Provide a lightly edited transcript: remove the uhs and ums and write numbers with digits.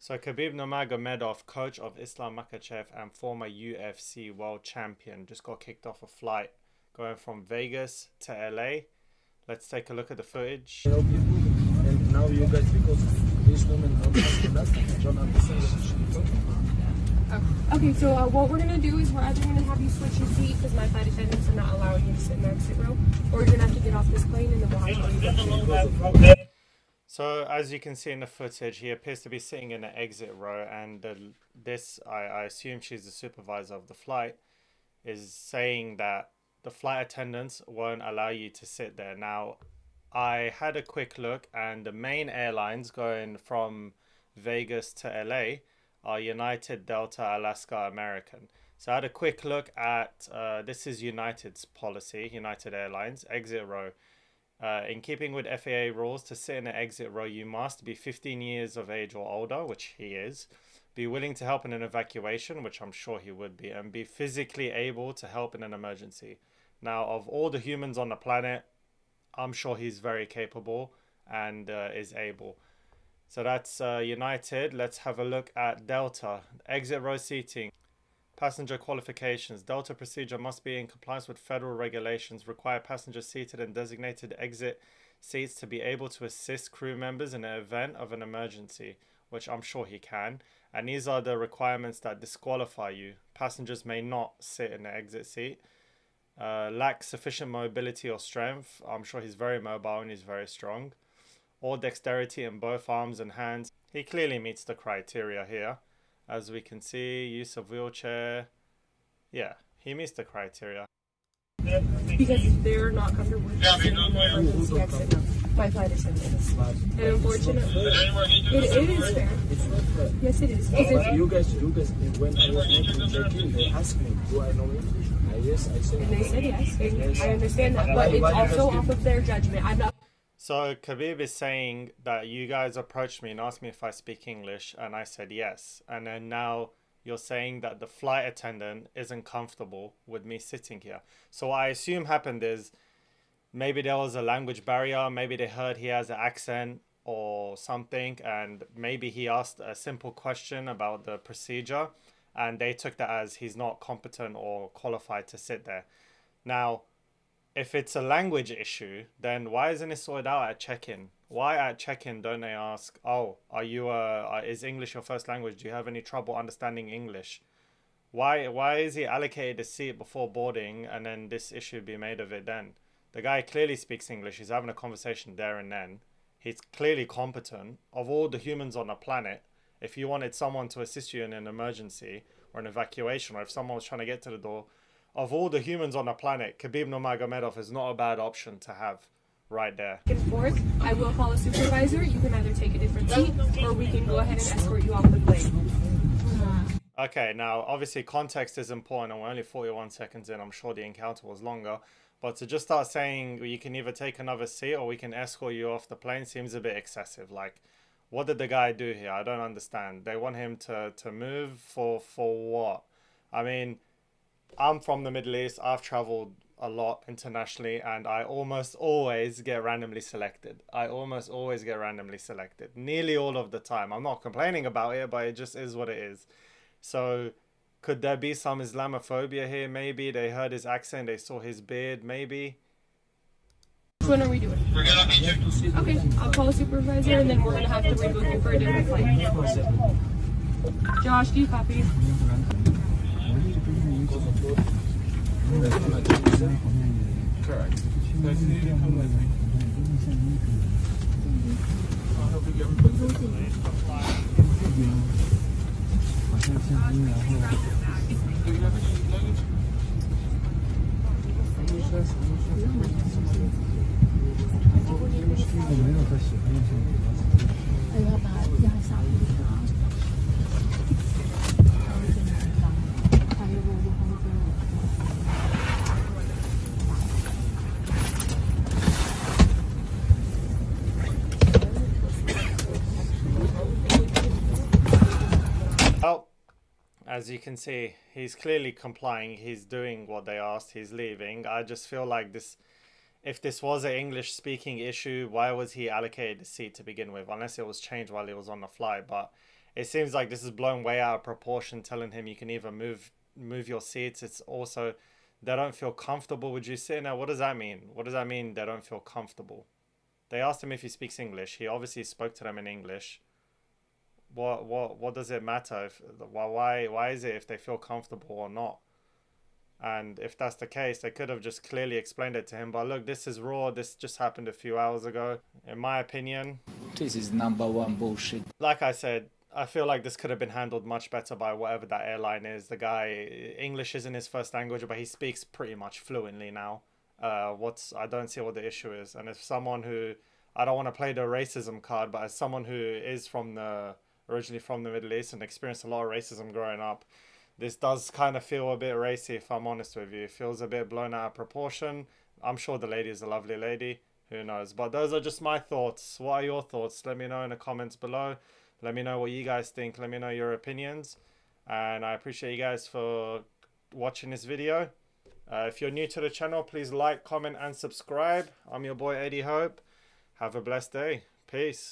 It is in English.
So Khabib Nurmagomedov, coach of Islam Makhachev and former UFC world champion, just got kicked off a flight going from Vegas to LA. Let's take a look at the footage. And now you guys, because this woman don't understand what she's talking about. Okay, so what we're going to do is we're either going to have you switch your seat because my flight attendants are not allowing you to sit in the exit row, or you're going to have to get off this plane and then we'll have to leave. So as you can see in the footage, he appears to be sitting in the exit row, and I assume she's the supervisor of the flight, is saying that the flight attendants won't allow you to sit there. Now, I had a quick look, and the main airlines going from Vegas to LA are United, Delta, Alaska, American. So I had a quick look at, this is United's policy, United Airlines, exit row. In keeping with FAA rules, to sit in an exit row, you must be 15 years of age or older, which he is, be willing to help in an evacuation, which I'm sure he would be, and be physically able to help in an emergency. Now, of all the humans on the planet, I'm sure he's very capable and is able. So that's United. Let's have a look at Delta. Exit row seating. Passenger qualifications. Delta procedure must be in compliance with federal regulations. Require passengers seated in designated exit seats to be able to assist crew members in the event of an emergency, which I'm sure he can. And these are the requirements that disqualify you. Passengers may not sit in the exit seat. Lack sufficient mobility or strength. I'm sure he's very mobile and he's very strong. Or dexterity in both arms and hands. He clearly meets the criteria here. As we can see, use of wheelchair. Yeah, he meets the criteria. Because they're not comfortable with sitting in the emergency exit. My flight attendants. And unfortunately, it is fair. It's not fair. Yes, it is. But you guys, when I was making check-in, they asked me, do I know English? Yes, I said. And they said yes. I understand that, but it's also off of their judgment. I'm not. So Khabib is saying that you guys approached me and asked me if I speak English, and I said yes. And then now you're saying that the flight attendant isn't comfortable with me sitting here. So what I assume happened is maybe there was a language barrier, maybe they heard he has an accent or something, and maybe he asked a simple question about the procedure, and they took that as he's not competent or qualified to sit there. Now, if it's a language issue, then why isn't it sorted out at check-in? Why at check-in don't they ask, oh, is English your first language? Do you have any trouble understanding English? Why is he allocated a seat before boarding and then this issue be made of it then? The guy clearly speaks English. He's having a conversation there and then. He's clearly competent. Of all the humans on the planet, if you wanted someone to assist you in an emergency or an evacuation, or if someone was trying to get to the door, of all the humans on the planet, Khabib Nurmagomedov is not a bad option to have right there. And forth, I will call a supervisor. You can either take a different seat, or we can go ahead and escort you off the plane. Okay, now obviously context is important, and we're only 41 seconds in. I'm sure the encounter was longer. But to just start saying you can either take another seat or we can escort you off the plane seems a bit excessive. Like, what did the guy do here? I don't understand. They want him to move for what? I mean, I'm from the Middle East. I've traveled a lot internationally, and I almost always get randomly selected. Nearly all of the time. I'm not complaining about it, but it just is what it is. So could there be some Islamophobia here? Maybe they heard his accent, they saw his beard, maybe. When are we doing? Okay, I'll call a supervisor and then we're going to have to rebook you for a different flight. Josh, do you copy? Correct. Well, as you can see, he's clearly complying. He's doing what they asked. He's leaving. I just feel like this, if this was an English speaking issue, why was he allocated the seat to begin with? Unless it was changed while he was on the flight. But it seems like this is blown way out of proportion, telling him you can either move your seats. It's also they don't feel comfortable with you sitting there. What does that mean? What does that mean, they don't feel comfortable? They asked him if he speaks English. He obviously spoke to them in English. What does it matter if why is it if they feel comfortable or not? And if that's the case, they could have just clearly explained it to him. But look, this is raw. This just happened a few hours ago. In my opinion, This is number one bullshit. like I said, I feel like this could have been handled much better by whatever that airline is. The guy, English isn't his first language, but he speaks pretty much fluently now. I don't see what the issue is. And if someone who, I don't want to play the racism card, but as someone who is originally from the Middle East and experienced a lot of racism growing up, this does kind of feel a bit racy, if I'm honest with you. It feels a bit blown out of proportion. I'm sure the lady is a lovely lady. Who knows? But those are just my thoughts. What are your thoughts? Let me know in the comments below. Let me know what you guys think. Let me know your opinions. And I appreciate you guys for watching this video. If you're new to the channel, please like, comment, and subscribe. I'm your boy, Eddie Hope. Have a blessed day. Peace.